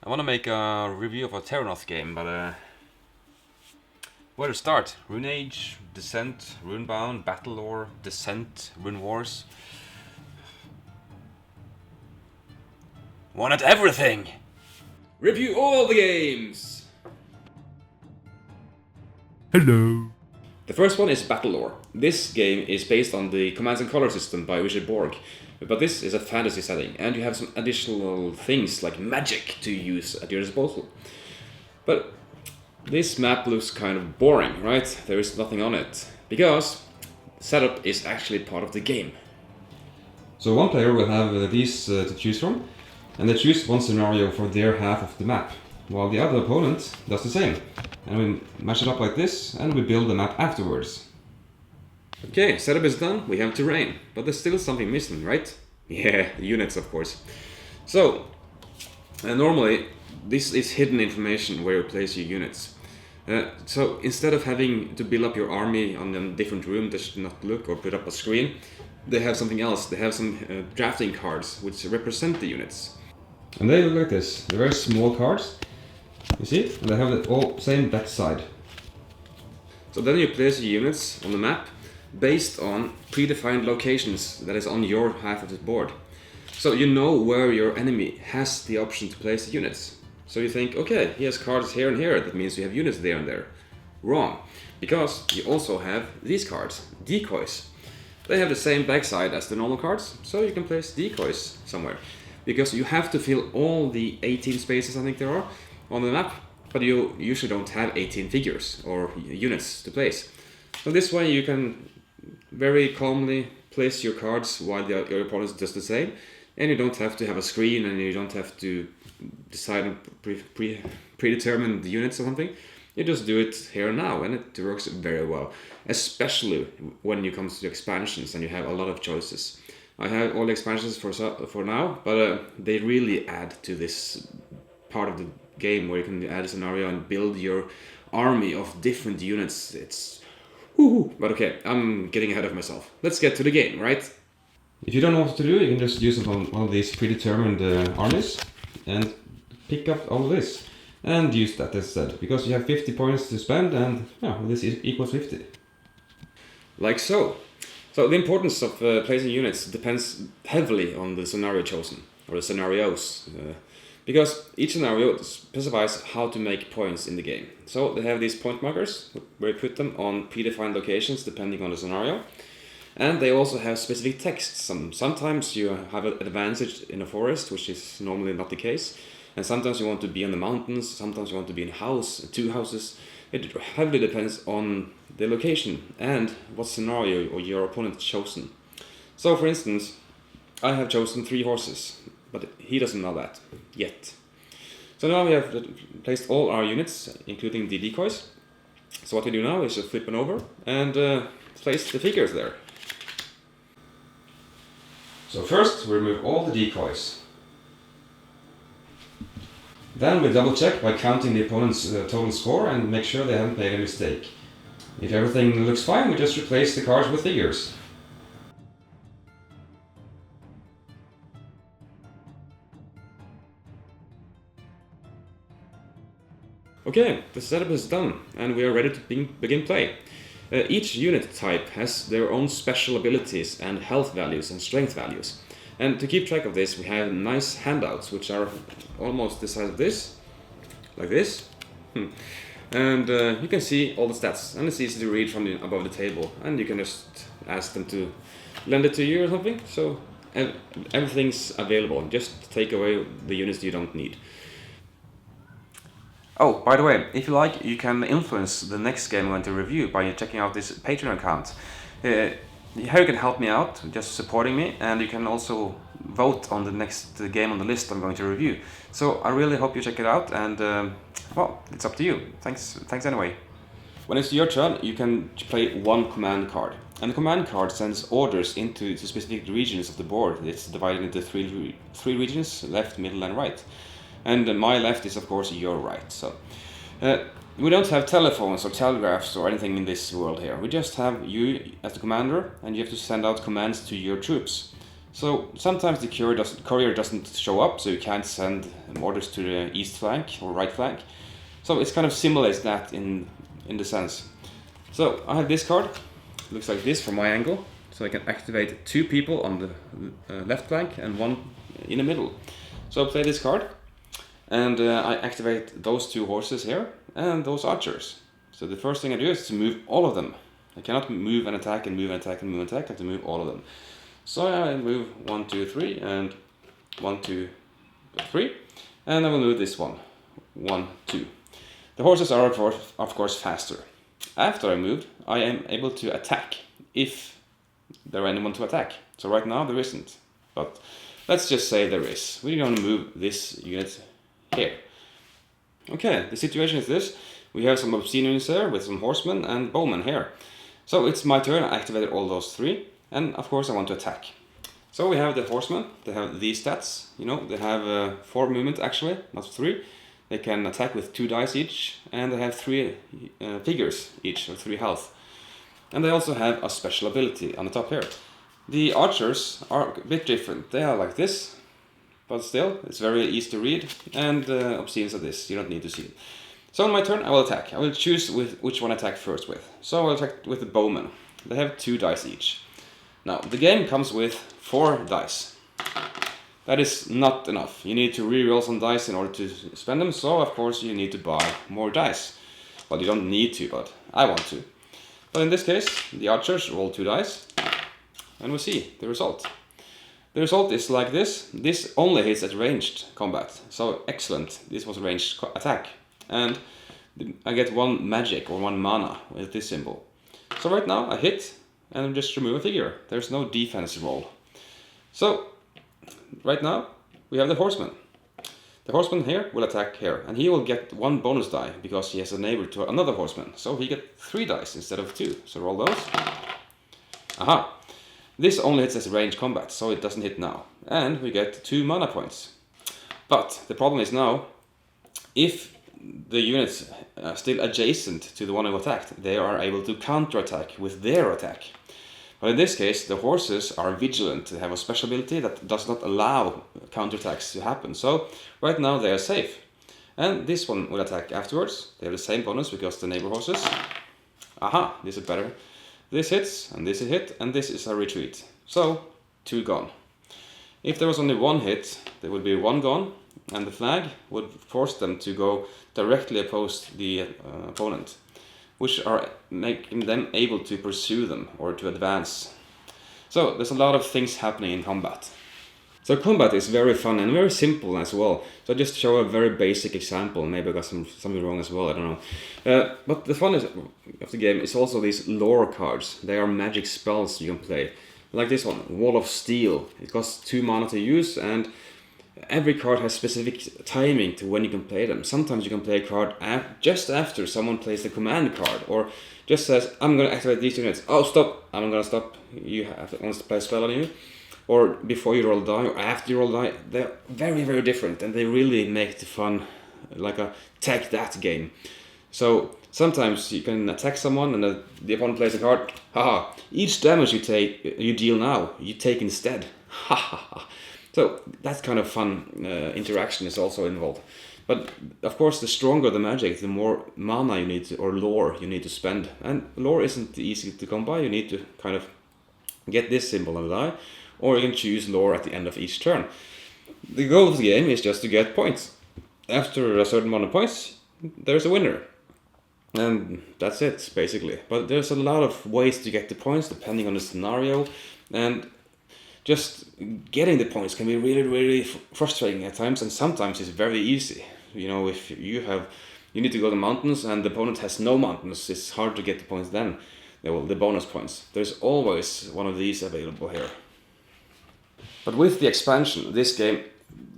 I want to make a review of a Terrinoth game, but where to start? Rune Age, Descent, Runebound, BattleLore, Descent, Rune Wars. Want everything! Review all the games! Hello. The first one is BattleLore. This game is based on the Commands and Color system by Richard Borg. But this is a fantasy setting, and you have some additional things like magic to use at your disposal. But this map looks kind of boring, right? There is nothing on it, because setup is actually part of the game. So one player will have these to choose from, and they choose one scenario for their half of the map, while the other opponent does the same. And we match it up like this, and we build the map afterwards. Okay, setup is done, we have terrain, but there's still something missing, right? Yeah, units of course. So, normally this is hidden information where you place your units. So instead of having to build up your army on a different room that should not look or put up a screen, they have something else. They have some drafting cards which represent the units. And they look like this, they're very small cards, you see? And they have the all same backside. So then you place your units on the map based on predefined locations that is on your half of the board. So you know where your enemy has the option to place the units. So you think, okay, he has cards here and here, that means you have units there and there. Wrong, because you also have these cards, decoys. They have the same backside as the normal cards, so you can place decoys somewhere. Because you have to fill all the 18 spaces, I think there are, on the map, but you usually don't have 18 figures or units to place. So this way you can very calmly place your cards while your opponent does the same, and you don't have to have a screen, and you don't have to decide on predetermine the units or something. You just do it here and now, and it works very well, especially when you come to expansions and you have a lot of choices. I have all the expansions for now, but they really add to this part of the game where you can add a scenario and build your army of different units. It's woohoo! But okay, I'm getting ahead of myself. Let's get to the game, right? If you don't know what to do, you can just use one of these predetermined armies and pick up all of this and use that instead, because you have 50 points to spend, and yeah, this equals 50. Like so. So the importance of placing units depends heavily on the scenario chosen, or the scenarios, because each scenario specifies how to make points in the game. So they have these point markers where you put them on predefined locations depending on the scenario. And they also have specific text. Sometimes you have an advantage in a forest, which is normally not the case. And sometimes you want to be in the mountains, sometimes you want to be in a house, two houses. It heavily depends on the location and what scenario or your opponent has chosen. So for instance, I have chosen 3 horses, but he doesn't know that yet. So now we have placed all our units, including the decoys. So what we do now is just flip them over and place the figures there. So first we remove all the decoys. Then we double check by counting the opponent's total score and make sure they haven't made a mistake. If everything looks fine, we just replace the cards with figures. Okay, the setup is done and we are ready to begin play. Each unit type has their own special abilities and health values and strength values. And to keep track of this, we have nice handouts which are almost the size of this, like this. And you can see all the stats, and it's easy to read from above the table, and you can just ask them to lend it to you or something. So everything's available, just take away the units you don't need. Oh, by the way, if you like, you can influence the next game I'm going to review by checking out this Patreon account. Here you can help me out, just supporting me, and you can also vote on the next game on the list I'm going to review. So I really hope you check it out, and well, it's up to you. Thanks anyway. When it's your turn, you can play one command card. And the command card sends orders into the specific regions of the board. It's divided into three regions, left, middle and right. and my left is of course your right. So we don't have telephones or telegraphs or anything in this world here. We just have you as the commander, and you have to send out commands to your troops. So sometimes the courier doesn't show up, so you can't send orders to the east flank or right flank. So it's kind of simulates that in the sense. So I have this card, looks like this from my angle. So I can activate 2 people on the left flank and 1 in the middle. So I play this card, and I activate those 2 horses here and those archers. So the first thing I do is to move all of them. I cannot move and attack and move and attack and move and attack. I have to move all of them. So I move 1, 2, 3 and 1, 2, 3, and I will move this one, 1, 2. The horses are of course faster. After I moved, I am able to attack if there are anyone to attack. So right now there isn't, but let's just say there is. We're going to move this unit here. Okay, the situation is this. We have some obscene units here with some horsemen and bowmen here. So it's my turn. I activated all those 3, and of course I want to attack. So we have the horsemen. They have these stats. You know, they have 4 movement actually, not 3. They can attack with 2 dice each, and they have 3 figures each, or 3 health. And they also have a special ability on the top here. The archers are a bit different. They are like this, but still, it's very easy to read, and obscenes are this. You don't need to see it. So on my turn, I will attack. I will choose which one I attack first with. So I will attack with the bowmen. They have 2 dice each. Now, the game comes with 4 dice. That is not enough. You need to re-roll some dice in order to spend them, so of course you need to buy more dice. Well, you don't need to, but I want to. But in this case, the archers roll 2 dice, and we'll see the result. The result is like this. This only hits at ranged combat, so excellent. This was a ranged attack. And I get 1 magic or 1 mana with this symbol. So right now I hit and just remove a figure. There's no defense roll. So right now we have the horseman. The horseman here will attack here, and he will get 1 bonus die because he has a neighbor to another horseman. So he gets 3 dice instead of 2. So roll those. Aha! This only hits as range combat, so it doesn't hit now. And we get 2 mana points. But the problem is now, if the units are still adjacent to the one who attacked, they are able to counterattack with their attack. But in this case, the horses are vigilant. They have a special ability that does not allow counterattacks to happen. So right now they are safe. And this one will attack afterwards. They have the same bonus because the neighbor horses. Aha, this is better. This hits, and this is hit, and this is a retreat. So 2 gone. If there was only 1 hit, there would be 1 gone, and the flag would force them to go directly opposed the opponent, which are making them able to pursue them or to advance. So there's a lot of things happening in combat. So combat is very fun and very simple as well. So I just show a very basic example. Maybe I got something wrong as well, I don't know. But the fun of the game is also these lore cards. They are magic spells you can play. Like this one, Wall of Steel. It costs 2 mana to use, and every card has specific timing to when you can play them. Sometimes you can play a card just after someone plays the command card, or just says, I'm going to activate these units. Oh, stop! I'm going to stop. You wants to play a spell on you. Or before you roll a die, or after you roll a die. They're very, very different, and they really make the fun like a take that game. So sometimes you can attack someone, and the opponent plays a card. Haha! Each damage you deal now, you take instead. Haha! So that kind of fun interaction is also involved. But of course, the stronger the magic, the more mana you need to, or lore you need to spend. And lore isn't easy to come by. You need to kind of get this symbol on the die, or you can choose lore at the end of each turn. The goal of the game is just to get points. After a certain amount of points, there's a winner. And that's it, basically. But there's a lot of ways to get the points, depending on the scenario. And just getting the points can be really, really frustrating at times, and sometimes it's very easy. You know, if you need to go to the mountains and the opponent has no mountains, it's hard to get the points then. Well, the bonus points. There's always one of these available here. But with the expansion, this game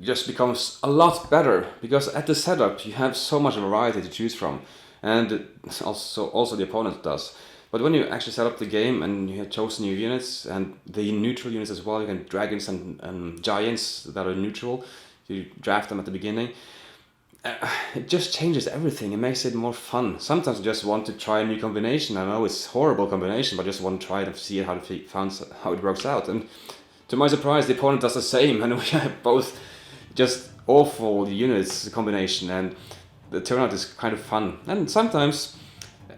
just becomes a lot better, because at the setup you have so much variety to choose from, and also the opponent does. But when you actually set up the game and you have chosen your units, and the neutral units as well, you can dragons and giants that are neutral, you draft them at the beginning. it just changes everything. It makes it more fun. Sometimes I just want to try a new combination. I know it's a horrible combination, but I just want to try it and see how it works out. And to my surprise, the opponent does the same, and we have both just awful units combination. And the Terrinoth is kind of fun, and sometimes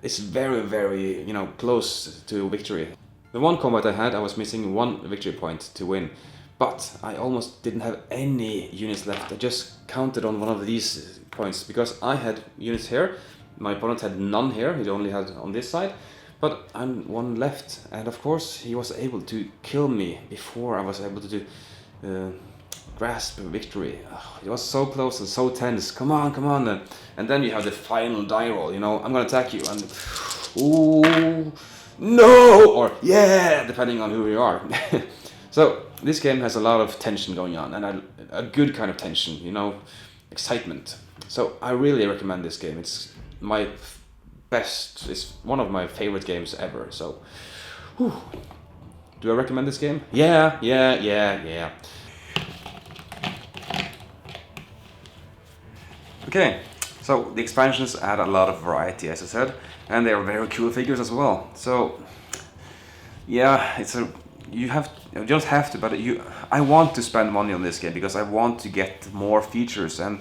it's very, very, close to victory. The one combat I had, I was missing 1 victory point to win. But I almost didn't have any units left. I just counted on one of these points because I had units here. My opponent had none here. He only had on this side. But I'm 1 left. And of course he was able to kill me before I was able to grasp victory. It was so close and so tense. Come on, come on. And then you have the final die roll. I'm going to attack you. And ooh, no! Or yeah, depending on who you are. So this game has a lot of tension going on, and a good kind of tension, excitement. So I really recommend this game. It's my best, it's one of my favorite games ever. So, whew. Do I recommend this game? Yeah. Okay, so the expansions add a lot of variety, as I said, and they are very cool figures as well. So, yeah, you don't have to, but I want to spend money on this game because I want to get more features, and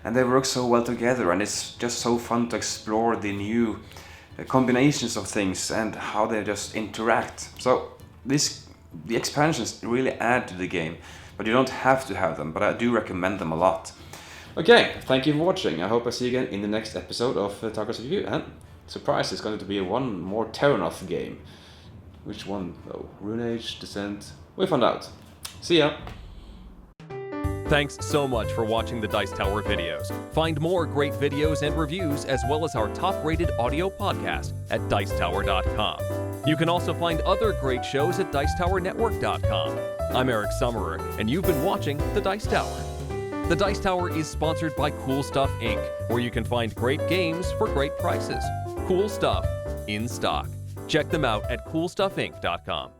they work so well together, and it's just so fun to explore the new combinations of things and how they just interact. So the expansions really add to the game, but you don't have to have them, but I do recommend them a lot. Okay, thank you for watching. I hope I see you again in the next episode of Tarkus Review, and surprise, it's going to be one more Terrinoth game. Which one though? Rune Age, Descent? We'll find out. See ya! Thanks so much for watching the Dice Tower videos. Find more great videos and reviews as well as our top-rated audio podcast at Dicetower.com. You can also find other great shows at Dicetowernetwork.com. I'm Eric Summerer, and you've been watching The Dice Tower. The Dice Tower is sponsored by Cool Stuff Inc., where you can find great games for great prices. Cool stuff in stock. Check them out at CoolStuffInc.com.